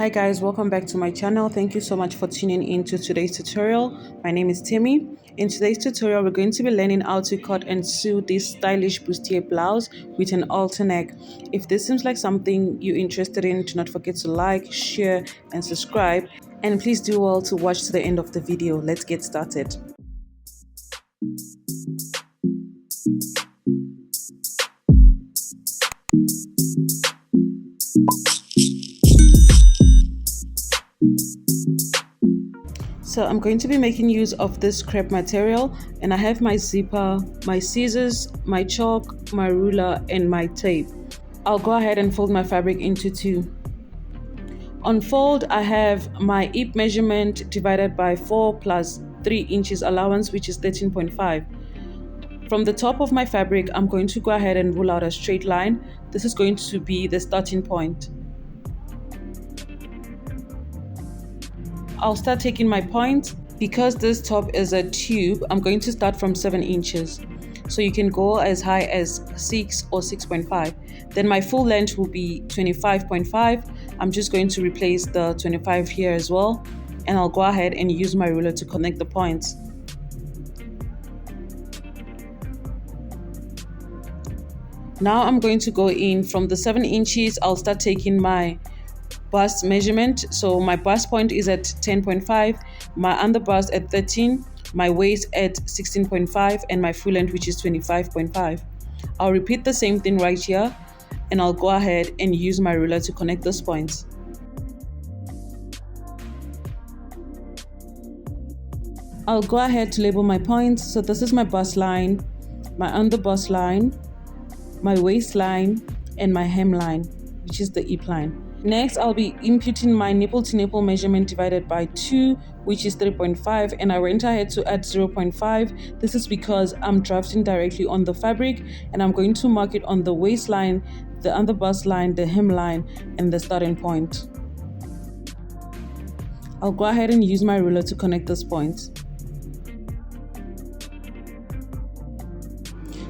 Hi guys, welcome back to my channel. Thank you so much for tuning in to today's tutorial. My name is Timmy. In today's tutorial, we're going to be learning how to cut and sew this stylish bustier blouse with an halter neck. If this seems like something you're interested in, do not forget to like, share and subscribe. And please do well to watch to the end of the video. Let's get started. So I'm going to be making use of this crepe material, and I have my zipper, my scissors, my chalk, my ruler and my tape. I'll go ahead and fold my fabric into two. On fold, I have my hip measurement divided by 4 plus 3 inches allowance, which is 13.5. From the top of my fabric, I'm going to go ahead and rule out a straight line. This is going to be the starting point. I'll start taking my point. Because this top is a tube, I'm going to start from 7 inches. So you can go as high as 6 or 6.5. Then my full length will be 25.5. I'm just going to replace the 25 here as well. And I'll go ahead and use my ruler to connect the points. Now I'm going to go in from the 7 inches. I'll start taking my bust measurement. So my bust point is at 10.5, my underbust at 13, my waist at 16.5, and my full length, which is 25.5. I'll repeat the same thing right here, and I'll go ahead and use my ruler to connect those points. I'll go ahead to label my points. So this is my bust line, my underbust line, my waistline, and my hemline, which is the hip line. Next, I'll be imputing my nipple to nipple measurement divided by 2, which is 3.5, and I went ahead to add 0.5. This is because I'm drafting directly on the fabric, and I'm going to mark it on the waistline, the underbust line, the hemline, and the starting point. I'll go ahead and use my ruler to connect those points.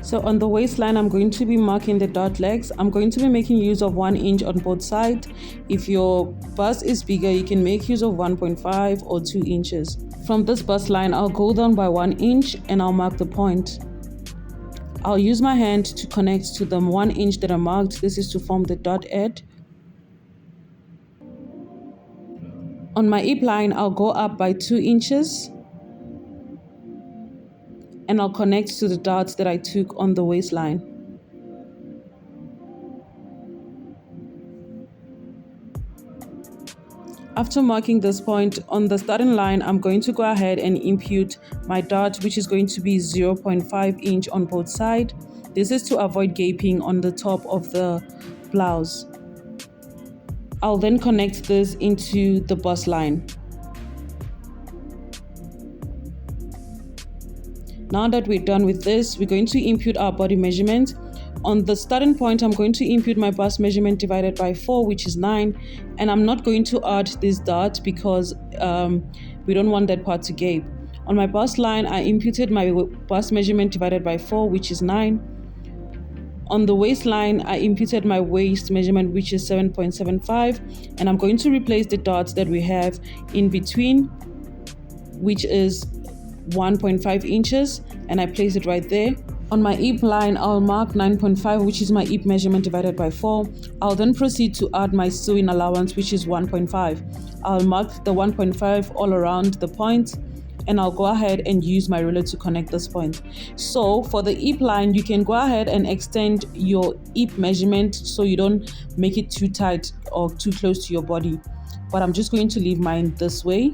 So on the waistline, I'm going to be marking the dot legs. I'm going to be making use of 1 inch on both sides. If your bust is bigger, you can make use of 1.5 or 2 inches. From this bust line, I'll go down by 1 inch and I'll mark the point. I'll use my hand to connect to the 1 inch that I marked. This is to form the dot head. On my hip line, I'll go up by 2 inches. And I'll connect to the dots that I took on the waistline. After marking this point on the starting line, I'm going to go ahead and impute my dot, which is going to be 0.5 inch on both sides. This is to avoid gaping on the top of the blouse. I'll then connect this into the bust line. Now that we're done with this, we're going to impute our body measurement. On the starting point, I'm going to impute my bust measurement divided by 4, which is 9. And I'm not going to add this dot because we don't want that part to gape. On my bust line, I imputed my bust measurement divided by 4, which is 9. On the waistline, I imputed my waist measurement, which is 7.75. And I'm going to replace the dots that we have in between, which is 1.5 inches, and I place it right there. On my hip line, I'll mark 9.5, which is my hip measurement divided by 4. I'll then proceed to add my sewing allowance, which is 1.5. I'll mark the 1.5 all around the point, and I'll go ahead and use my ruler to connect this point. So for the hip line, you can go ahead and extend your hip measurement so you don't make it too tight or too close to your body. But I'm just going to leave mine this way.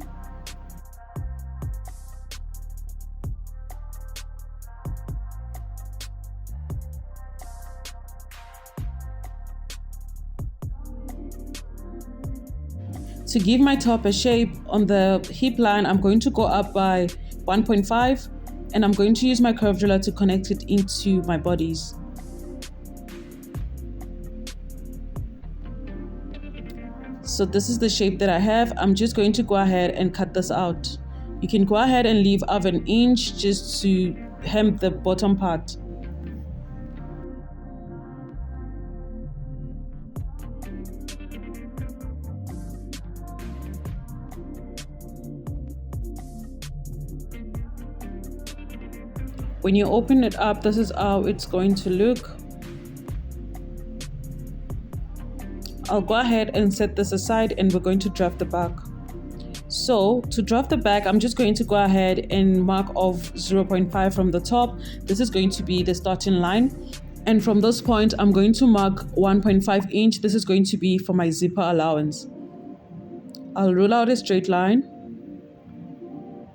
To give my top a shape, on the hip line, I'm going to go up by 1.5, and I'm going to use my curved ruler to connect it into my bodice. So this is the shape that I have. I'm just going to go ahead and cut this out. You can go ahead and leave up 1 inch just to hem the bottom part. When you open it up, this is how it's going to look. I'll go ahead and set this aside and we're going to draft the back. So to draft the back, I'm just going to go ahead and mark off 0.5 from the top. This is going to be the starting line. And from this point, I'm going to mark 1.5 inch. This is going to be for my zipper allowance. I'll roll out a straight line.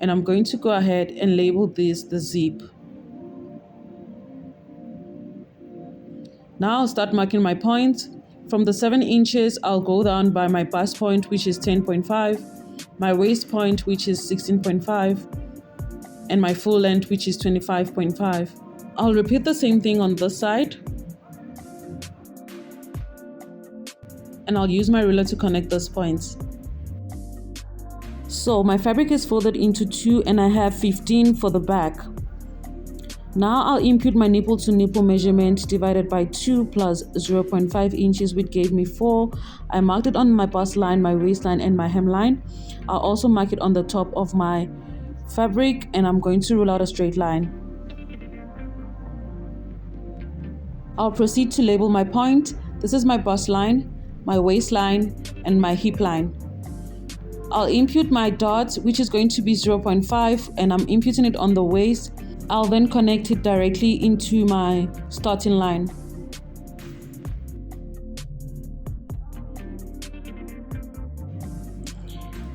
And I'm going to go ahead and label this the zip. Now I'll start marking my point. From the 7 inches, I'll go down by my bust point, which is 10.5. My waist point, which is 16.5, and my full length, which is 25.5. I'll repeat the same thing on this side, and I'll use my ruler to connect those points. So my fabric is folded into 2 and I have 15 for the back. Now I'll impute my nipple to nipple measurement divided by 2 plus 0.5 inches, which gave me 4. I marked it on my bust line, my waistline, and my hemline. I'll also mark it on the top of my fabric, and I'm going to roll out a straight line. I'll proceed to label my point. This is my bust line, my waistline, and my hip line. I'll impute my dot, which is going to be 0.5, and I'm imputing it on the waist. I'll then connect it directly into my starting line.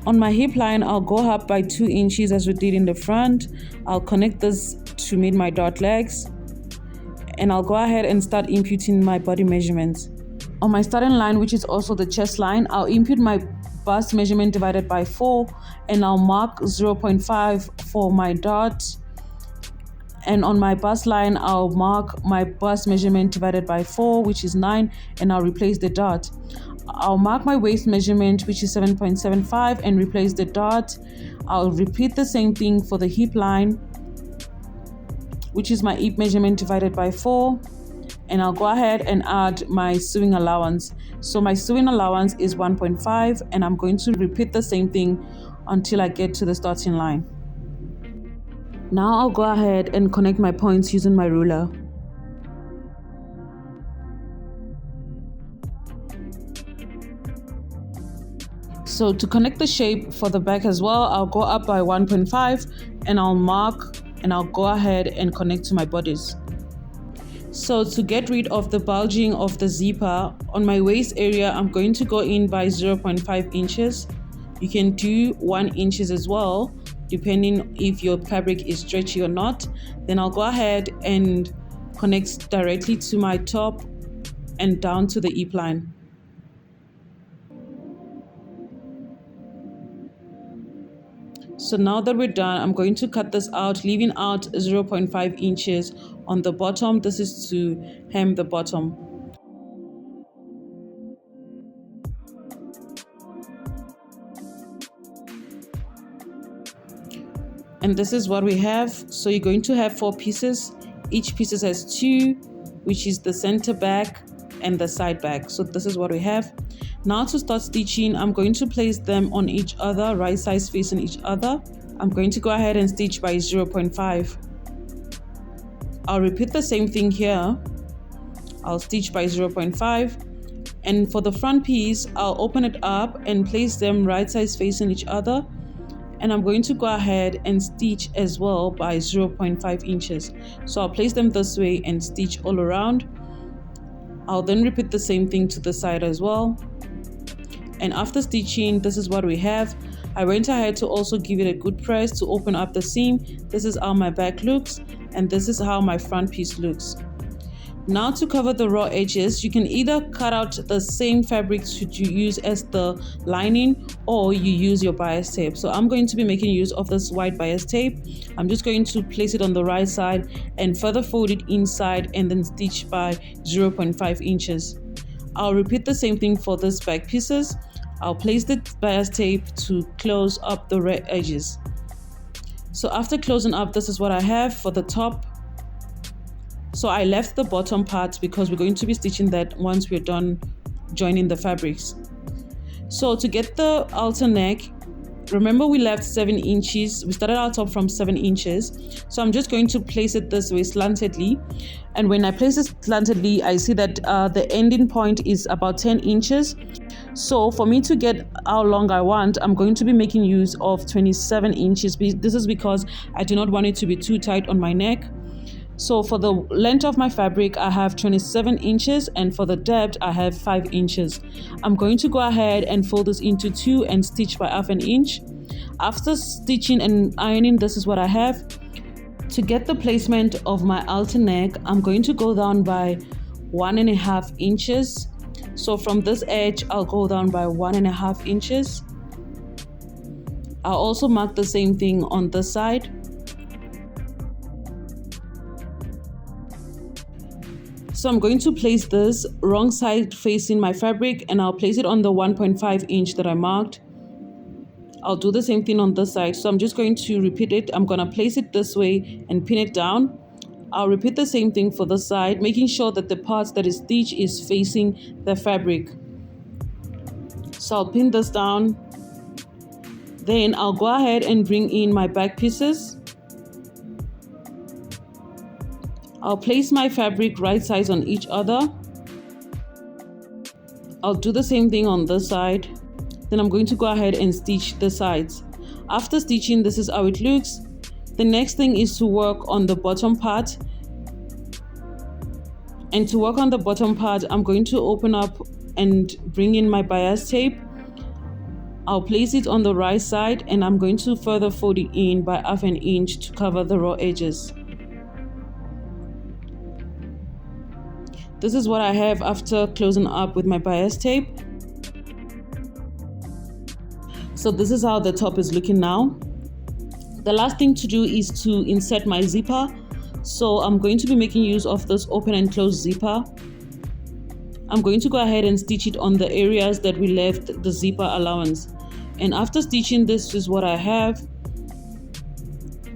On my hip line, I'll go up by 2 inches as we did in the front. I'll connect this to meet my dot legs. And I'll go ahead and start imputing my body measurements. On my starting line, which is also the chest line, I'll impute my bust measurement divided by 4, and I'll mark 0.5 for my dot. And on my bust line, I'll mark my bust measurement divided by 4, which is 9, and I'll replace the dot. I'll mark my waist measurement, which is 7.75, and replace the dot. I'll repeat the same thing for the hip line, which is my hip measurement divided by 4, and I'll go ahead and add my sewing allowance. So my sewing allowance is 1.5, and I'm going to repeat the same thing until I get to the starting line. Now I'll go ahead and connect my points using my ruler. So to connect the shape for the back as well, I'll go up by 1.5 and I'll mark, and I'll go ahead and connect to my bodice. So to get rid of the bulging of the zipper, on my waist area, I'm going to go in by 0.5 inches. You can do 1 inch as well, depending if your fabric is stretchy or not. Then I'll go ahead and connect directly to my top and down to the hip line. So now that we're done, I'm going to cut this out, leaving out 0.5 inches on the bottom. This is to hem the bottom. And this is what we have. So you're going to have 4 pieces. Each piece has 2, which is the center back and the side back. So this is what we have. Now to start stitching, I'm going to place them on each other, right sides facing each other. I'm going to go ahead and stitch by 0.5. I'll repeat the same thing here. I'll stitch by 0.5. And for the front piece, I'll open it up and place them right sides facing each other. And I'm going to go ahead and stitch as well by 0.5 inches. So I'll place them this way and stitch all around. I'll then repeat the same thing to the side as well. And after stitching, this is what we have. I went ahead to also give it a good press to open up the seam. This is how my back looks, and this is how my front piece looks. Now to cover the raw edges, you can either cut out the same fabric to use as the lining, or you use your bias tape. So I'm going to be making use of this white bias tape. I'm just going to place it on the right side and further fold it inside and then stitch by 0.5 inches. I'll repeat the same thing for these back pieces. I'll place the bias tape to close up the red edges. So after closing up, this is what I have for the top. So I left the bottom part because we're going to be stitching that once we're done joining the fabrics. So to get the halter neck, Remember, we left 7 inches. We started our top from 7 inches. So I'm just going to place it this way slantedly. And when I place it slantedly, I see that the ending point is about 10 inches. So for me to get how long I want, I'm going to be making use of 27 inches. This is because I do not want it to be too tight on my neck. So for the length of my fabric, I have 27 inches, and for the depth, I have 5 inches. I'm going to go ahead and fold this into 2 and stitch by ½ inch. After stitching and ironing, this is what I have. To get the placement of my halter neck, I'm going to go down by 1½ inches. So from this edge, I'll go down by 1½ inches. I'll also mark the same thing on this side. So I'm going to place this wrong side facing my fabric, and I'll place it on the 1.5 inch that I marked. I'll do the same thing on this side. So I'm just going to repeat it. I'm going to place it this way and pin it down. I'll repeat the same thing for this side, making sure that the part that is stitched is facing the fabric. So I'll pin this down. Then I'll go ahead and bring in my back pieces. I'll place my fabric right sides on each other. I'll do the same thing on this side. Then I'm going to go ahead and stitch the sides. After stitching, this is how it looks. The next thing is to work on the bottom part. And to work on the bottom part, I'm going to open up and bring in my bias tape. I'll place it on the right side, and I'm going to further fold it in by ½ inch to cover the raw edges. This is what I have after closing up with my bias tape. So this is how the top is looking now. The last thing to do is to insert my zipper. So I'm going to be making use of this open and close zipper. I'm going to go ahead and stitch it on the areas that we left the zipper allowance. And after stitching, this is what I have.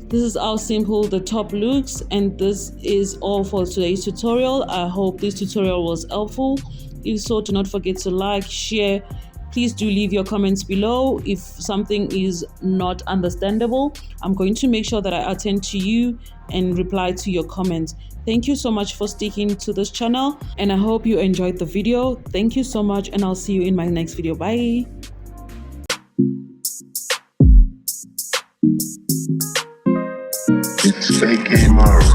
This is how simple the top looks, and this is all for today's tutorial. I hope this tutorial was helpful. If so, do not forget to like, share. Please do leave your comments below. If something is not understandable, I'm going to make sure that I attend to you and reply to your comments. Thank you so much for sticking to this channel, and I hope you enjoyed the video. Thank you so much, and I'll see you in my next video. Bye. It's fake Mars.